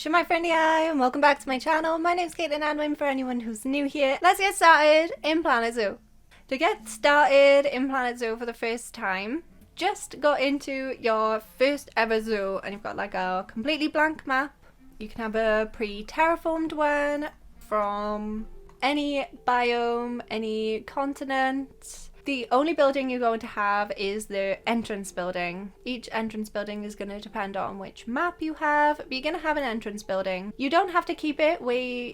My friendly eye, and welcome back to my channel. My name's Caitlin Adwin for anyone who's new here. Let's get started in Planet Zoo. To get started in Planet Zoo for the first time, just go into your first ever zoo and you've got like a completely blank map. You can have a pre-terraformed one from any biome, any continent. The only building you're going to have is the entrance building. Each entrance building is going to depend on which map you have, but you're going to have an entrance building. You don't have to keep it where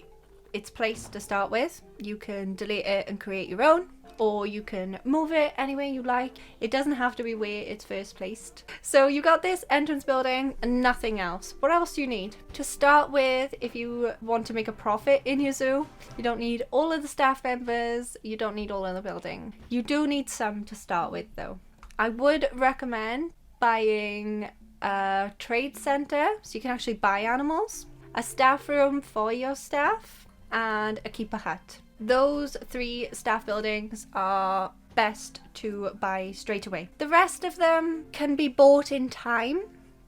it's placed to start with. You can delete it and create your own, or you can move it anywhere you like. It doesn't have to be where it's first placed. So you got this entrance building and nothing else. What else do you need? To start with, if you want to make a profit in your zoo, you don't need all of the staff members, you don't need all of the building. You do need some to start with though. I would recommend buying a trade center so you can actually buy animals, a staff room for your staff, and a keeper hut. Those 3 staff buildings are best to buy straight away. The rest of them can be bought in time,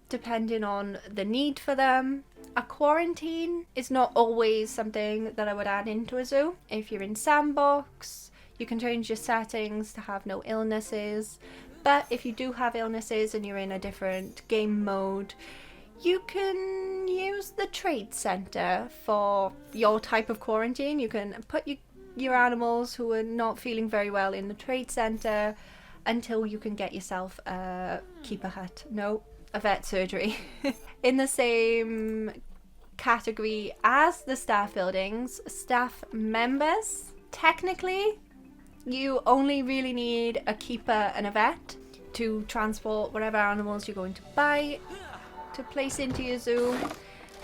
depending on the need for them. A quarantine is not always something that I would add into a zoo. If you're in sandbox, you can change your settings to have no illnesses. But if you do have illnesses and you're in a different game mode, you can use the trade center for your type of quarantine. You can put your animals who are not feeling very well in the trade center until you can get yourself a keeper hut. No, a vet surgery. In the same category as the staff buildings, staff members, technically, you only really need a keeper and a vet to transport whatever animals you're going to buy to place into your zoo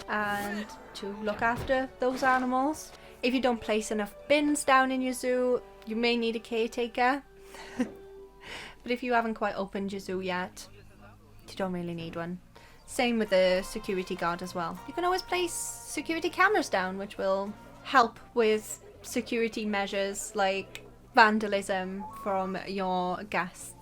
and to look after those animals. If you don't place enough bins down in your zoo, you may need a caretaker. But if you haven't quite opened your zoo yet, you don't really need one. Same with the security guard as well. You can always place security cameras down, which will help with security measures like vandalism from your guests.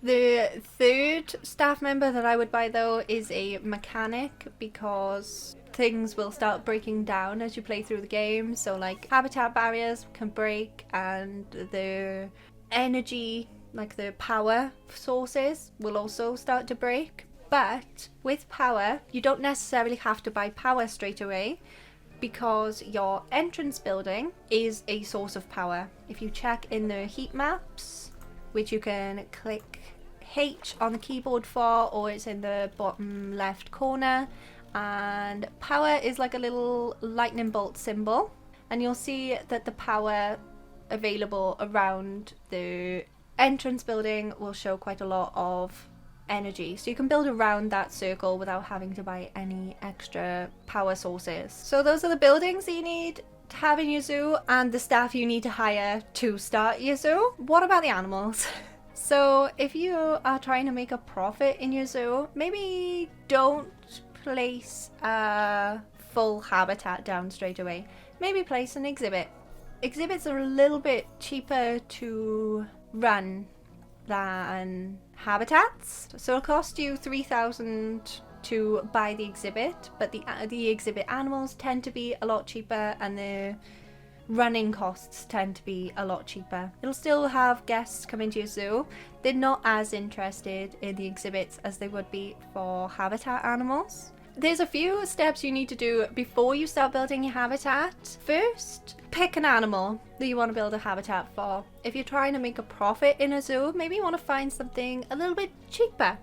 The third staff member that I would buy though is a mechanic, because things will start breaking down as you play through the game. So like habitat barriers can break, and the energy, like the power sources, will also start to break. But with power, you don't necessarily have to buy power straight away, because your entrance building is a source of power. If you check in the heat maps, which you can click H on the keyboard for, or it's in the bottom left corner, and power is like a little lightning bolt symbol, and you'll see that the power available around the entrance building will show quite a lot of energy, so you can build around that circle without having to buy any extra power sources. So those are the buildings that you need to have in your zoo and the staff you need to hire to start your zoo. What about the animals? So if you are trying to make a profit in your zoo, maybe don't place a full habitat down straight away. Maybe place an exhibit. Exhibits are a little bit cheaper to run than habitats, so it'll cost you 3,000 to buy the exhibit, but the exhibit animals tend to be a lot cheaper, and the running costs tend to be a lot cheaper. It'll still have guests come into your zoo. They're not as interested in the exhibits as they would be for habitat animals. There's a few steps you need to do before you start building your habitat. First, pick an animal that you want to build a habitat for. If you're trying to make a profit in a zoo, maybe you want to find something a little bit cheaper,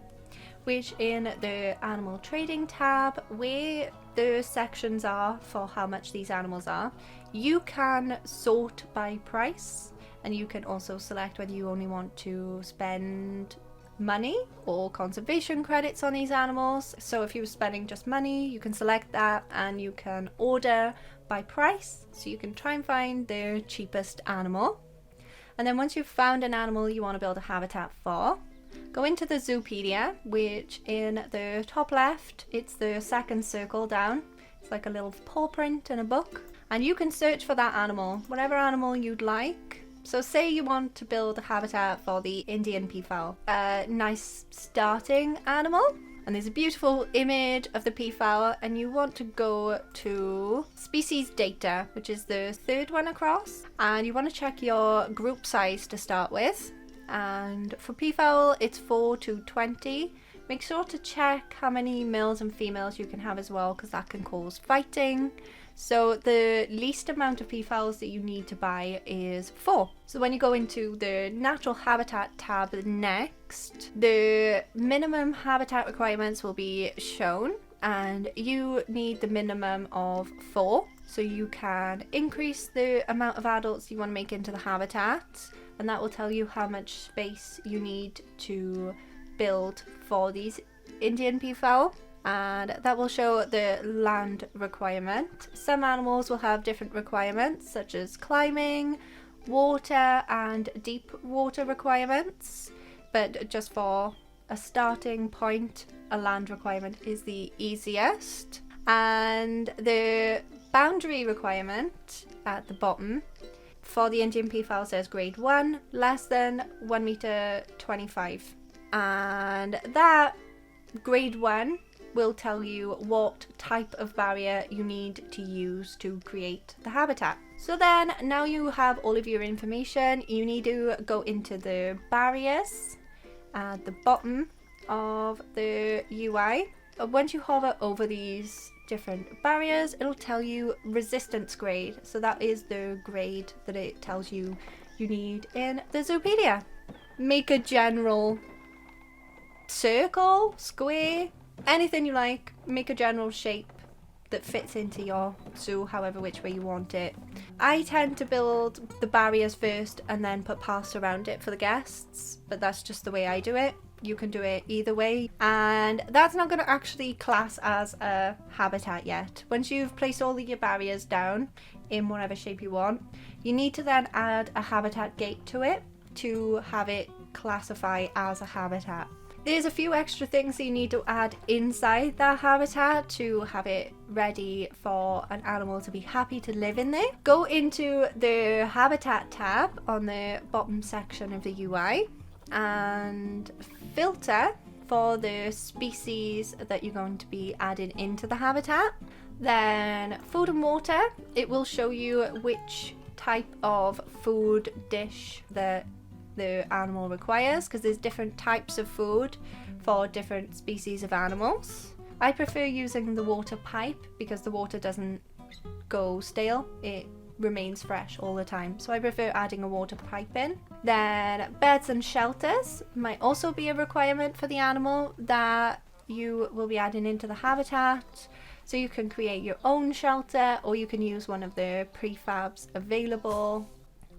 which in the animal trading tab, where the sections are for how much these animals are, you can sort by price, and you can also select whether you only want to spend money or conservation credits on these animals. So if you're spending just money, you can select that, and you can order by price, so you can try and find the cheapest animal. And then once you've found an animal you want to build a habitat for, go into the Zoopedia, which in the top left, it's the second circle down. It's like a little paw print in a book, and you can search for that animal, whatever animal you'd like. So say you want to build a habitat for the Indian peafowl, a nice starting animal And there's a beautiful image of the peafowl, and you want to go to species data, which is the third one across, and you want to check your group size to start with. And for peafowl it's 4 to 20. Make sure to check how many males and females you can have as well, because that can cause fighting. So the least amount of peafowls that you need to buy is 4. So when you go into the natural habitat tab next, the minimum habitat requirements will be shown, and you need the minimum of 4. So you can increase the amount of adults you want to make into the habitat, and that will tell you how much space you need to build for these Indian peafowl, and that will show the land requirement. Some animals will have different requirements, such as climbing, water and deep water requirements, but just for a starting point, a land requirement is the easiest. And the boundary requirement at the bottom for the Indian peafowl says grade 1, less than 1 meter 25. And that grade 1 will tell you what type of barrier you need to use to create the habitat. So then, now you have all of your information, you need to go into the barriers at the bottom of the UI. Once you hover over these different barriers, it'll tell you resistance grade. So that is the grade that it tells you you need in the Zoopedia. Make a general circle, square, anything you like. Make a general shape that fits into your zoo however which way you want it. I tend to build the barriers first and then put paths around it for the guests, but that's just the way I do it. You can do it either way, and that's not going to actually class as a habitat yet. Once you've placed all of your barriers down in whatever shape you want, you need to then add a habitat gate to it to have it classify as a habitat. There's a few extra things that you need to add inside that habitat to have it ready for an animal to be happy to live in there. Go into the habitat tab on the bottom section of the UI and filter for the species that you're going to be adding into the habitat. Then food and water, it will show you which type of food dish that the animal requires, because there's different types of food for different species of animals. I prefer using the water pipe because the water doesn't go stale, it remains fresh all the time, so I prefer adding a water pipe in. Then beds and shelters might also be a requirement for the animal that you will be adding into the habitat, so you can create your own shelter or you can use one of the prefabs available.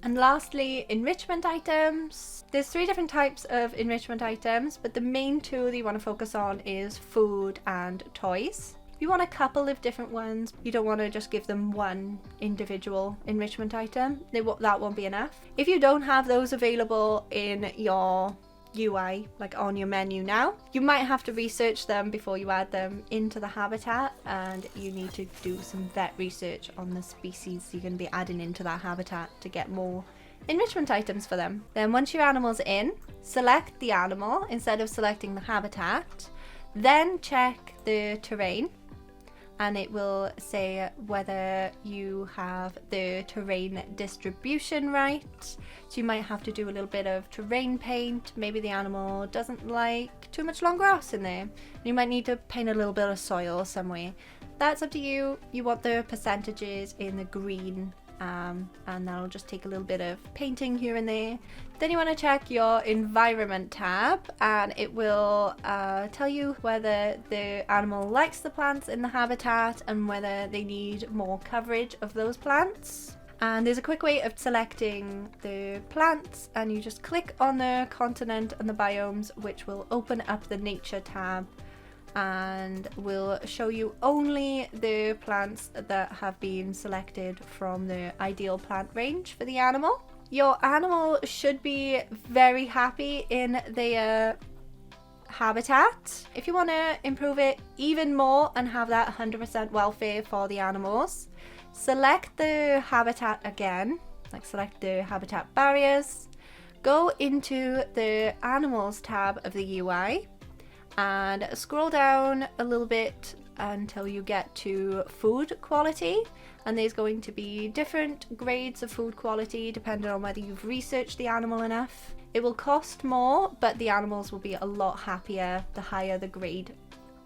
And lastly, enrichment items. There's 3 different types of enrichment items, but the main 2 that you want to focus on is food and toys. You want a couple of different ones. You don't want to just give them one individual enrichment item. That won't be enough. If you don't have those available in your UI, like on your menu now, you might have to research them before you add them into the habitat, and you need to do some vet research on the species you're going to be adding into that habitat to get more enrichment items for them. Then once your animal's in, select the animal instead of selecting the habitat, then check the terrain, and it will say whether you have the terrain distribution right. So you might have to do a little bit of terrain paint. Maybe the animal doesn't like too much long grass in there. You might need to paint a little bit of soil somewhere. That's up to you. You want the percentages in the green, and that'll just take a little bit of painting here and there. Then you want to check your environment tab, and it will tell you whether the animal likes the plants in the habitat and whether they need more coverage of those plants. And there's a quick way of selecting the plants, and you just click on the continent and the biomes, which will open up the nature tab and will show you only the plants that have been selected from the ideal plant range for the animal. Your animal should be very happy in their habitat. If you want to improve it even more and have that 100% welfare for the animals, select the habitat again, like select the habitat barriers, go into the animals tab of the UI, and scroll down a little bit until you get to food quality, and there's going to be different grades of food quality depending on whether you've researched the animal enough. It will cost more, but the animals will be a lot happier the higher the grade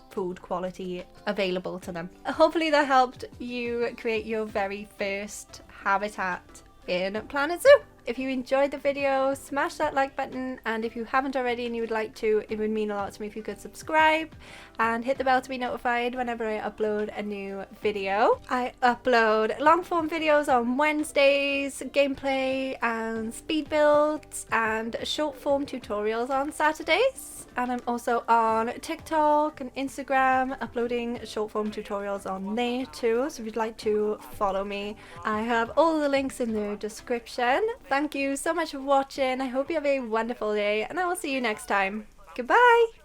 food quality available to them. Hopefully that helped you create your very first habitat in Planet Zoo. If you enjoyed the video, smash that like button, and if you haven't already and you would like to, it would mean a lot to me if you could subscribe and hit the bell to be notified whenever I upload a new video. I upload long form videos on Wednesdays, gameplay and speed builds, and short form tutorials on Saturdays. And I'm also on TikTok and Instagram uploading short form tutorials on there too, so if you'd like to follow me, I have all the links in the description. Thank you so much for watching. I hope you have a wonderful day, and I will see you next time. Goodbye!